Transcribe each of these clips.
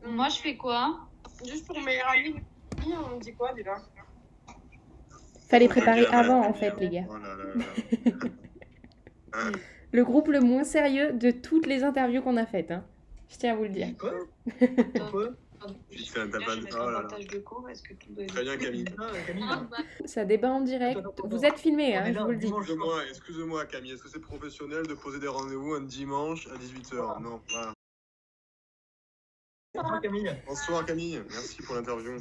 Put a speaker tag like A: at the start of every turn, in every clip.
A: Moi, je fais quoi?
B: Juste pour meilleur ami, on dit quoi déjà?
C: Fallait préparer avant, en fait, les gars.
D: Oh là là là.
C: Le groupe le moins sérieux de toutes les interviews qu'on a faites. Hein. Je tiens à vous le dire.
E: Quoi?
D: Putain, t'as pas de... Oh là là. Très bien, Camille.
E: Camille,
C: Ça débat en direct. Vous êtes filmés, hein, je vous le dis.
D: Excusez-moi, Camille, est-ce que c'est professionnel de poser des rendez-vous un dimanche à 18h? Non, voilà.
E: Bonsoir Camille.
D: Bonsoir Camille, merci pour l'interview.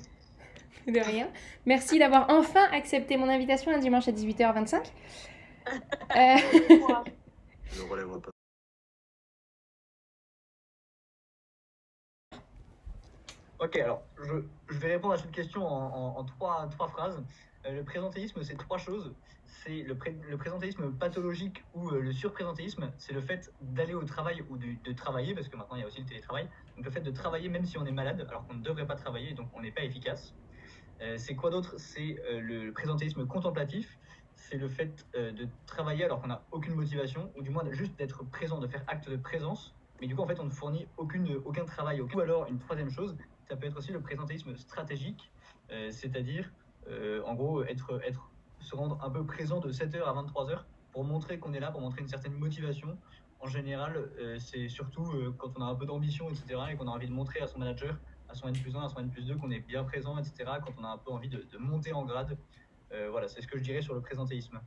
C: De rien. Merci d'avoir enfin accepté mon invitation un dimanche à 18h25.
D: Je ne relèverai pas.
E: Ok, alors je vais répondre à cette question en trois phrases. Le présentéisme, c'est trois choses. C'est le présentéisme pathologique ou le surprésentéisme, c'est le fait d'aller au travail ou de travailler, parce que maintenant il y a aussi le télétravail. Donc le fait de travailler même si on est malade, alors qu'on ne devrait pas travailler, donc on n'est pas efficace. C'est quoi d'autre? C'est le présentéisme contemplatif. C'est le fait de travailler alors qu'on n'a aucune motivation, ou du moins juste d'être présent, de faire acte de présence. Mais du coup, en fait, on ne fournit aucun travail. Ou alors, une troisième chose, ça peut être aussi le présentéisme stratégique, c'est-à-dire, en gros, se rendre un peu présent de 7h à 23h pour montrer qu'on est là, pour montrer une certaine motivation. En général, c'est surtout quand on a un peu d'ambition, etc., et qu'on a envie de montrer à son manager, à son N+1, à son N+2, qu'on est bien présent, etc., quand on a un peu envie de monter en grade. Voilà, c'est ce que je dirais sur le présentéisme.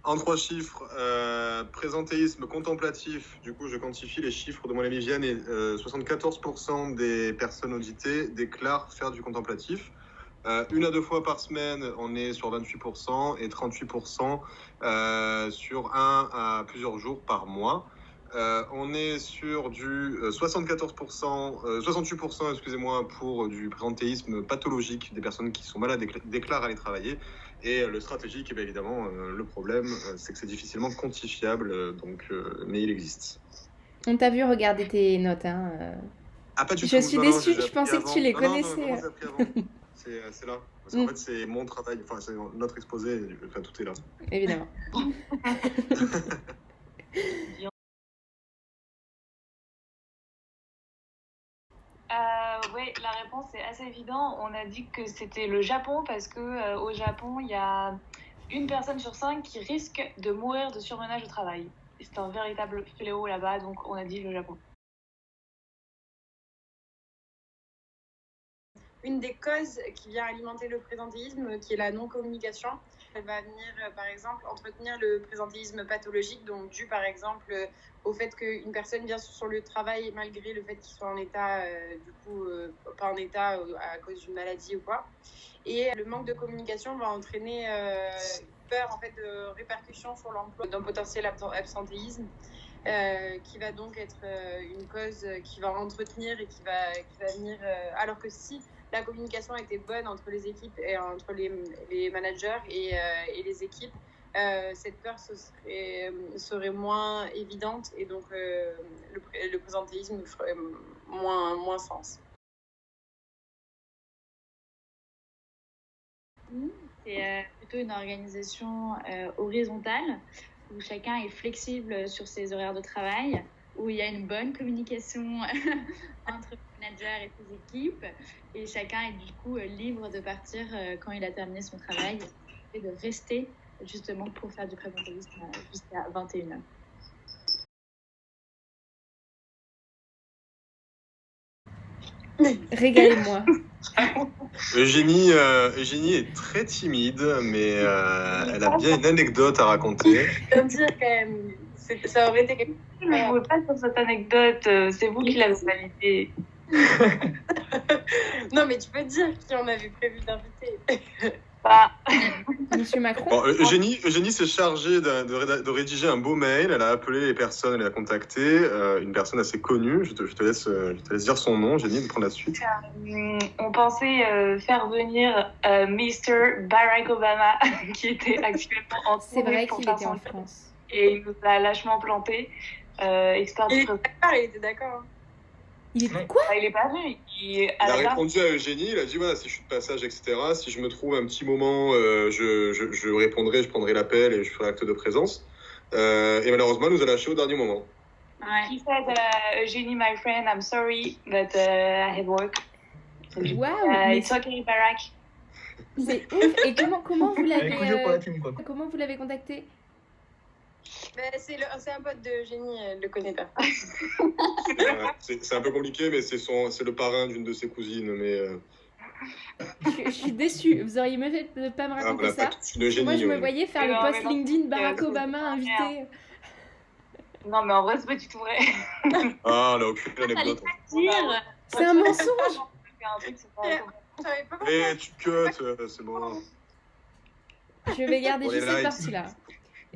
D: En trois chiffres, présentéisme contemplatif, du coup je quantifie les chiffres de mon ami Vienne et 74% des personnes auditées déclarent faire du contemplatif. Une à deux fois par semaine, on est sur 28% et 38% sur un à plusieurs jours par mois. On est sur du 68%, excusez-moi, pour du présentéisme pathologique des personnes qui sont malades déclarent aller travailler. Et le stratégique, eh bien, évidemment, le problème, c'est que c'est difficilement quantifiable, mais il existe.
C: On t'a vu regarder tes notes. Hein.
D: Ah, pas du tout.
C: Je suis déçue, je pensais que tu les connaissais.
D: Non, je les ai appris avant. C'est là. Parce qu'en fait, c'est mon travail, enfin, c'est notre exposé, enfin, tout est là.
C: Évidemment.
A: Oui, la réponse est assez évidente. On a dit que c'était le Japon parce que au Japon, il y a une personne sur 5 qui risque de mourir de surmenage au travail. C'est un véritable fléau là-bas, donc on a dit le Japon.
B: Une des causes qui vient alimenter le présentéisme, qui est la non-communication, elle va venir, par exemple, entretenir le présentéisme pathologique, donc dû, par exemple, au fait qu'une personne vient sur le travail malgré le fait qu'il soit en état, pas en état à cause d'une maladie ou quoi. Et le manque de communication va entraîner peur, en fait, de répercussions sur l'emploi d'un potentiel absentéisme. Qui va donc être une cause qui va entretenir et qui va venir, alors que si la communication était bonne entre les équipes et entre les managers et les équipes, cette peur serait moins évidente et donc le présentéisme ferait moins sens.
A: C'est plutôt une organisation horizontale où chacun est flexible sur ses horaires de travail, où il y a une bonne communication entre le manager et ses équipes, et chacun est du coup libre de partir quand il a terminé son travail et de rester justement pour faire du présentéisme jusqu'à 21h.
C: Régalez-moi.
D: Eugénie est très timide, mais elle a bien une anecdote à raconter.
B: Je veux dire quand même, ça aurait été quelque chose.
A: Je ne pouvais pas sur cette anecdote, c'est vous qui l'avez validée.
B: Non, mais tu peux dire qui on avait prévu d'inviter.
C: Monsieur Macron.
D: Bon, Eugénie s'est chargée de rédiger un beau mail. Elle a appelé les personnes, elle a contacté une personne assez connue. Je te laisse dire son nom, Eugénie, de prendre la suite.
A: On pensait faire venir Mr. Barack Obama, qui était actuellement en
C: C'est vrai qu'il était en France.
A: Et il nous a lâchement planté.
B: Il était d'accord.
C: Il est quoi?
A: Il est pas venu.
D: Il a répondu à Eugénie, il a dit voilà, si je suis de passage, etc., si je me trouve un petit moment, je répondrai, je prendrai l'appel et je ferai acte de présence. Et malheureusement, elle nous a lâché au dernier moment.
A: Ouais.
F: He said, Eugenie, my friend, I'm sorry, but I have work.
C: Waouh, mais
F: It's okay, Barack.
C: c'est ouf. Et comment vous
E: Avec Cujo pour la
C: l'avez
E: team, quoi.
C: comment vous l'avez contacté?
B: C'est un pote de Génie, elle le connaît pas.
D: C'est un peu compliqué, mais c'est le parrain d'une de ses cousines. Mais
C: Je suis déçue. Vous auriez mieux fait de ne pas me raconter
D: voilà,
C: ça.
D: pas toute une
C: Parce que moi,
D: génie.
C: je me
D: ouais.
C: voyais faire le
F: Non,
C: post
F: mais non.
C: LinkedIn Barack
F: C'est
C: Obama invité.
F: Non, mais en vrai, c'est pas du tout vrai.
D: Ah, elle a aucune anecdote.
A: Dire.
C: C'est un mensonge.
F: Un truc, c'est pas...
B: J'avais pas
D: Eh, tu cut, c'est bon.
C: Je vais garder
D: Pour les
C: juste cette
D: likes.
C: partie-là.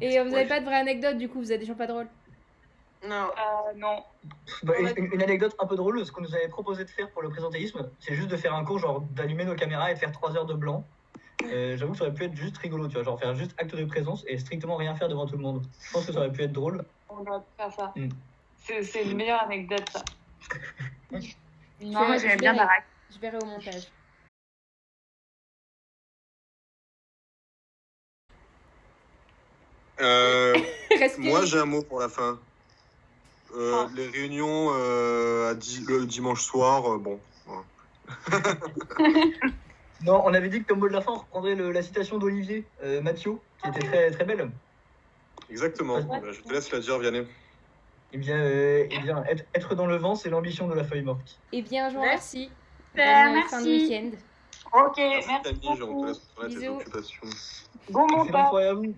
C: Et vous n'avez pas de vraie anecdote, du coup, vous êtes des gens pas drôles.
B: Non.
F: Non.
E: Bah, une anecdote un peu drôle, ce qu'on nous avait proposé de faire pour le présentéisme, c'est juste de faire un cours, genre d'allumer nos caméras et de faire 3 heures de blanc. J'avoue que ça aurait pu être juste rigolo, tu vois, genre faire juste acte de présence et strictement rien faire devant tout le monde. Je pense que ça aurait pu être drôle.
F: On doit faire ça.
E: Mm.
F: C'est une meilleure anecdote, ça.
A: Non, moi, j'aimais
C: Je
A: bien
C: verrai.
A: Barack.
C: Je verrai au montage. Respirez.
D: Moi, j'ai un mot pour la fin. Les réunions le dimanche soir, bon. Voilà.
E: Non, on avait dit que comme mot de la fin, on reprendrait la citation d'Olivier Mathieu, qui était très, très belle.
D: Exactement. Bah, je te laisse la dire, Vianney.
E: Eh bien, être dans le vent, c'est l'ambition de la feuille morte.
C: Eh bien, je vous remercie.
A: Super,
C: Bonne fin de
A: merci.
C: week-end.
F: Ok,
D: Merci
F: merci
D: Camille, on te
F: beaucoup.
D: laisse faire tes
C: Bisous.
D: occupations.
F: Bon
E: Excellente
F: montage.
E: soirée à vous.